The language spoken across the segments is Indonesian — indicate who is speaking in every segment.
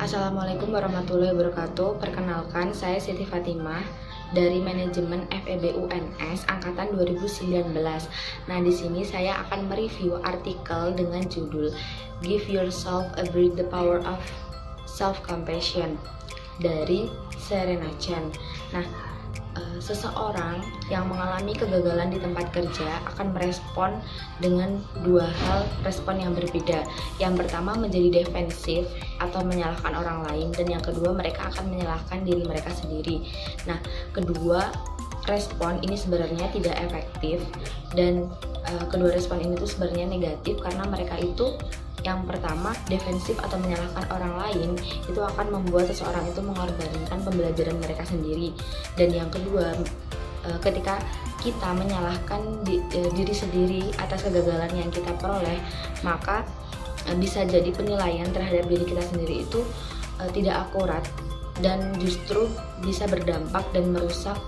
Speaker 1: Assalamualaikum warahmatullahi wabarakatuh. Perkenalkan, saya Siti Fatimah dari Manajemen FEB UNS angkatan 2019. Nah, di sini saya akan mereview artikel dengan judul Give Yourself a Break, the Power of Self-Compassion dari Serena Chan. Nah, seseorang yang mengalami kegagalan di tempat kerja akan merespon dengan dua hal respon yang berbeda. Yang pertama menjadi defensif atau menyalahkan orang lain, dan yang kedua mereka akan menyalahkan diri mereka sendiri. Nah, kedua respon ini sebenarnya tidak efektif, dan kedua respon ini tuh sebenarnya negatif karena mereka itu, yang pertama, defensif atau menyalahkan orang lain itu akan membuat seseorang itu mengorbankan pembelajaran mereka sendiri. Dan yang kedua, ketika kita menyalahkan diri sendiri atas kegagalan yang kita peroleh, maka bisa jadi penilaian terhadap diri kita sendiri itu tidak akurat dan justru bisa berdampak dan merusak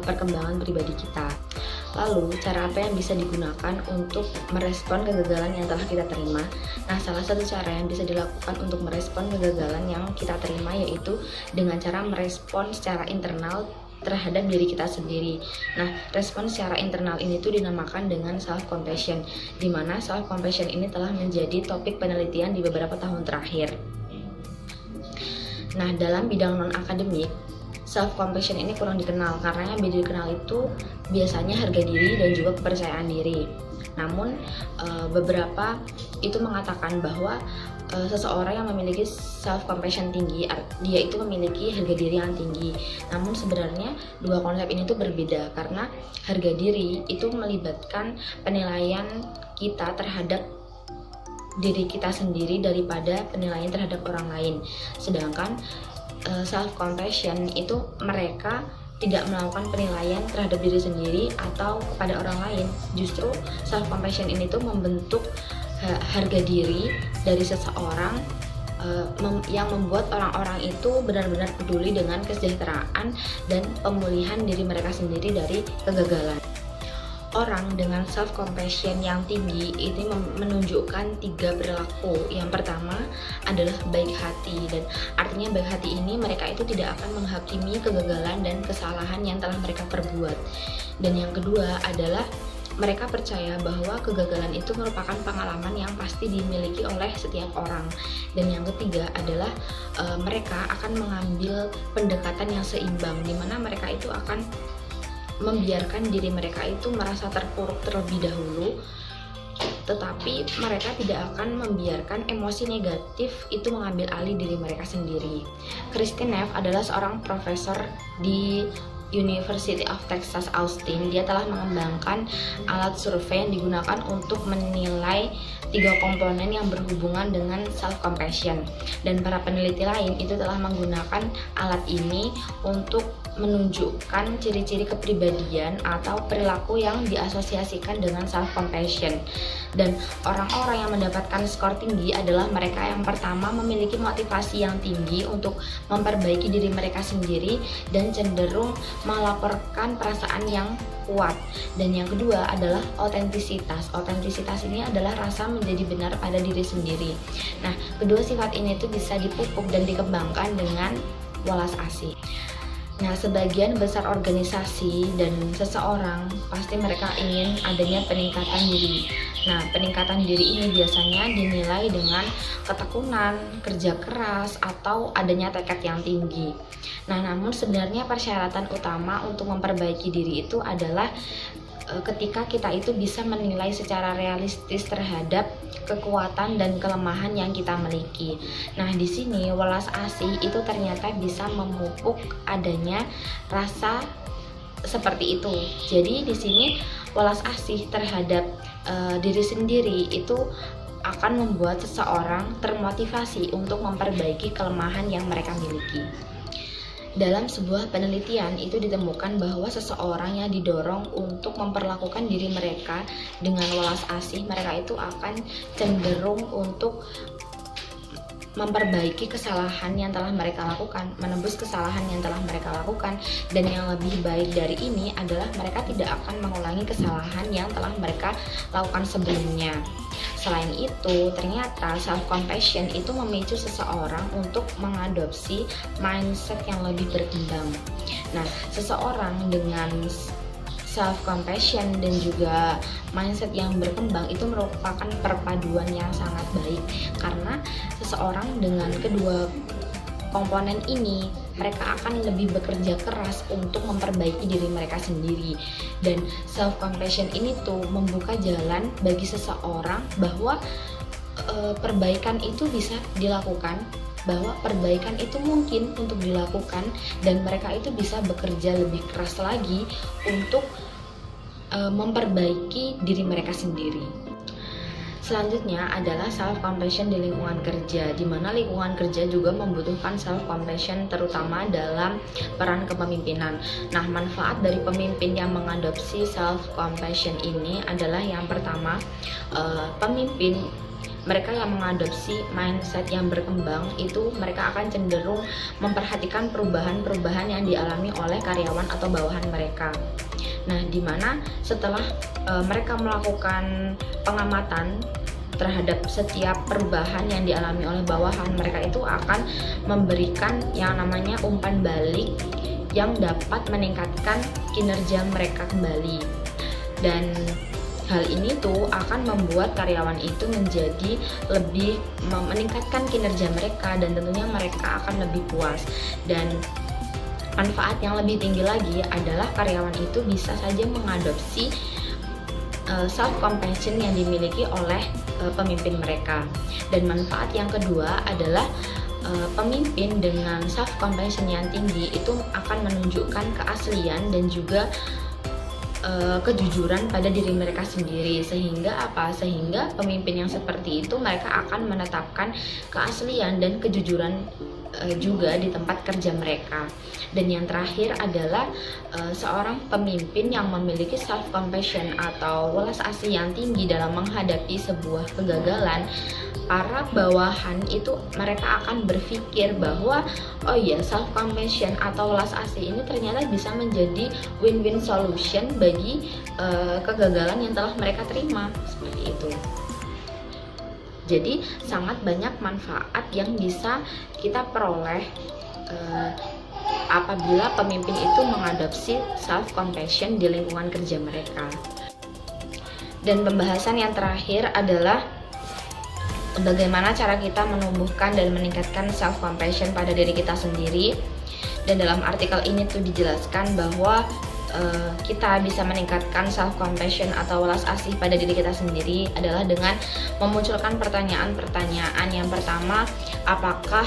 Speaker 1: perkembangan pribadi kita. Lalu, cara apa yang bisa digunakan untuk merespon kegagalan yang telah kita terima? Nah, salah satu cara yang bisa dilakukan untuk merespon kegagalan yang kita terima yaitu dengan cara merespon secara internal terhadap diri kita sendiri. Nah, respon secara internal ini tuh dinamakan dengan self-compassion, di mana self-compassion ini telah menjadi topik penelitian di beberapa tahun terakhir. Nah, dalam bidang non-akademik, self-compassion ini kurang dikenal karena yang dikenal itu biasanya harga diri dan juga kepercayaan diri. Namun, beberapa itu mengatakan bahwa seseorang yang memiliki self-compassion tinggi, dia itu memiliki harga diri yang tinggi. Namun sebenarnya dua konsep ini tuh berbeda, karena harga diri itu melibatkan penilaian kita terhadap diri kita sendiri daripada penilaian terhadap orang lain. Sedangkan self-compassion itu mereka tidak melakukan penilaian terhadap diri sendiri atau kepada orang lain. Justru self-compassion ini tuh membentuk harga diri dari seseorang yang membuat orang-orang itu benar-benar peduli dengan kesejahteraan dan pemulihan diri mereka sendiri dari kegagalan. Orang dengan self-compassion yang tinggi ini menunjukkan tiga perilaku. Yang pertama adalah baik hati, dan artinya baik hati ini mereka itu tidak akan menghakimi kegagalan dan kesalahan yang telah mereka perbuat. Dan yang kedua adalah mereka percaya bahwa kegagalan itu merupakan pengalaman yang pasti dimiliki oleh setiap orang. Dan yang ketiga adalah mereka akan mengambil pendekatan yang seimbang, di mana mereka itu akan membiarkan diri mereka itu merasa terpuruk terlebih dahulu, tetapi mereka tidak akan membiarkan emosi negatif itu mengambil alih diri mereka sendiri. Kristin Neff adalah seorang profesor di University of Texas Austin. Dia telah mengembangkan alat survei yang digunakan untuk menilai tiga komponen yang berhubungan dengan self-compassion, dan para peneliti lain itu telah menggunakan alat ini untuk menunjukkan ciri-ciri kepribadian atau perilaku yang diasosiasikan dengan self-compassion. Dan orang-orang yang mendapatkan skor tinggi adalah mereka yang pertama memiliki motivasi yang tinggi untuk memperbaiki diri mereka sendiri dan cenderung melaporkan perasaan yang kuat. Dan yang kedua adalah otentisitas. Otentisitas ini adalah rasa menjadi benar pada diri sendiri. Nah, kedua sifat ini tuh bisa dipupuk dan dikembangkan dengan welas asih. Nah, sebagian besar organisasi dan seseorang pasti mereka ingin adanya peningkatan diri. Nah, peningkatan diri ini biasanya dinilai dengan ketekunan, kerja keras, atau adanya tekad yang tinggi. Nah, namun sebenarnya persyaratan utama untuk memperbaiki diri itu adalah ketika kita itu bisa menilai secara realistis terhadap kekuatan dan kelemahan yang kita miliki. Nah, di sini welas asih itu ternyata bisa memupuk adanya rasa seperti itu. Jadi di sini welas asih terhadap diri sendiri itu akan membuat seseorang termotivasi untuk memperbaiki kelemahan yang mereka miliki. Dalam sebuah penelitian itu ditemukan bahwa seseorang yang didorong untuk memperlakukan diri mereka dengan welas asih, mereka itu akan cenderung untuk memperbaiki kesalahan yang telah mereka lakukan, menembus kesalahan yang telah mereka lakukan, dan yang lebih baik dari ini adalah mereka tidak akan mengulangi kesalahan yang telah mereka lakukan sebelumnya. Selain itu, ternyata self compassion itu memicu seseorang untuk mengadopsi mindset yang lebih berkembang. Nah, seseorang dengan self compassion dan juga mindset yang berkembang itu merupakan perpaduan yang sangat baik, karena seseorang dengan kedua komponen ini mereka akan lebih bekerja keras untuk memperbaiki diri mereka sendiri. Dan self compassion ini tuh membuka jalan bagi seseorang bahwa perbaikan itu bisa dilakukan, bahwa perbaikan itu mungkin untuk dilakukan, dan mereka itu bisa bekerja lebih keras lagi untuk memperbaiki diri mereka sendiri. Selanjutnya adalah self compassion di lingkungan kerja, di mana lingkungan kerja juga membutuhkan self compassion terutama dalam peran kepemimpinan. Nah, manfaat dari pemimpin yang mengadopsi self compassion ini adalah yang pertama, pemimpin mereka yang mengadopsi mindset yang berkembang itu mereka akan cenderung memperhatikan perubahan-perubahan yang dialami oleh karyawan atau bawahan mereka. Nah, di mana setelah mereka melakukan pengamatan terhadap setiap perubahan yang dialami oleh bawahan, mereka itu akan memberikan yang namanya umpan balik yang dapat meningkatkan kinerja mereka kembali. Dan hal ini tuh akan membuat karyawan itu menjadi lebih meningkatkan kinerja mereka, dan tentunya mereka akan lebih puas. Dan manfaat yang lebih tinggi lagi adalah karyawan itu bisa saja mengadopsi self compassion yang dimiliki oleh pemimpin mereka. Dan manfaat yang kedua adalah pemimpin dengan self compassion yang tinggi itu akan menunjukkan keaslian dan juga kejujuran pada diri mereka sendiri. Sehingga pemimpin yang seperti itu mereka akan menetapkan keaslian dan kejujuran juga di tempat kerja mereka. Dan yang terakhir adalah seorang pemimpin yang memiliki self compassion atau welas asih yang tinggi dalam menghadapi sebuah kegagalan, para bawahan itu mereka akan berpikir bahwa oh iya, self compassion atau welas asih ini ternyata bisa menjadi win-win solution bagi kegagalan yang telah mereka terima, seperti itu. Jadi sangat banyak manfaat yang bisa kita peroleh apabila pemimpin itu mengadopsi self compassion di lingkungan kerja mereka. Dan pembahasan yang terakhir adalah bagaimana cara kita menumbuhkan dan meningkatkan self compassion pada diri kita sendiri. Dan dalam artikel ini tuh dijelaskan bahwa kita bisa meningkatkan self compassion atau welas asih pada diri kita sendiri adalah dengan memunculkan pertanyaan-pertanyaan. Yang pertama, apakah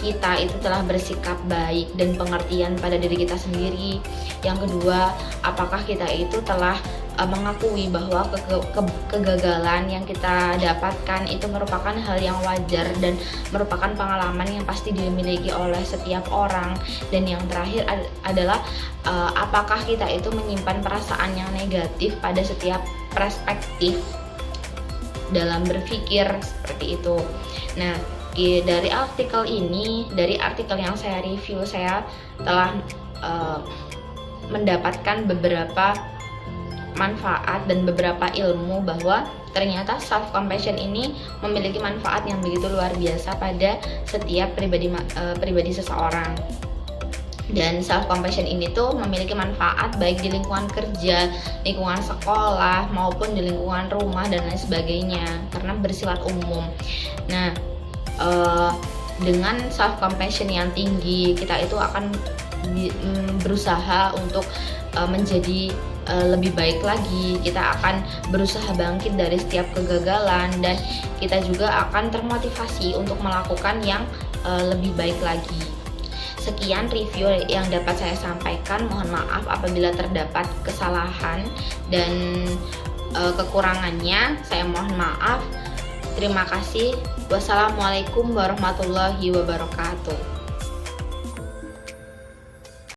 Speaker 1: kita itu telah bersikap baik dan pengertian pada diri kita sendiri? Yang kedua, apakah kita itu telah mengakui bahwa kegagalan yang kita dapatkan itu merupakan hal yang wajar dan merupakan pengalaman yang pasti dimiliki oleh setiap orang? Dan yang terakhir adalah apakah kita itu menyimpan perasaan yang negatif pada setiap perspektif dalam berpikir, seperti itu. Nah, dari artikel ini, dari artikel yang saya review, saya telah mendapatkan beberapa manfaat dan beberapa ilmu bahwa ternyata self compassion ini memiliki manfaat yang begitu luar biasa pada setiap pribadi seseorang. Dan self compassion ini tuh memiliki manfaat baik di lingkungan kerja, lingkungan sekolah, maupun di lingkungan rumah dan lain sebagainya, karena bersifat umum. Nah, dengan self compassion yang tinggi, kita itu akan berusaha untuk menjadi lebih baik lagi. Kita akan berusaha bangkit dari setiap kegagalan, dan kita juga akan termotivasi untuk melakukan yang lebih baik lagi. Sekian review yang dapat saya sampaikan. Mohon maaf apabila terdapat kesalahan dan kekurangannya. Saya mohon maaf. Terima kasih. Wassalamualaikum warahmatullahi wabarakatuh.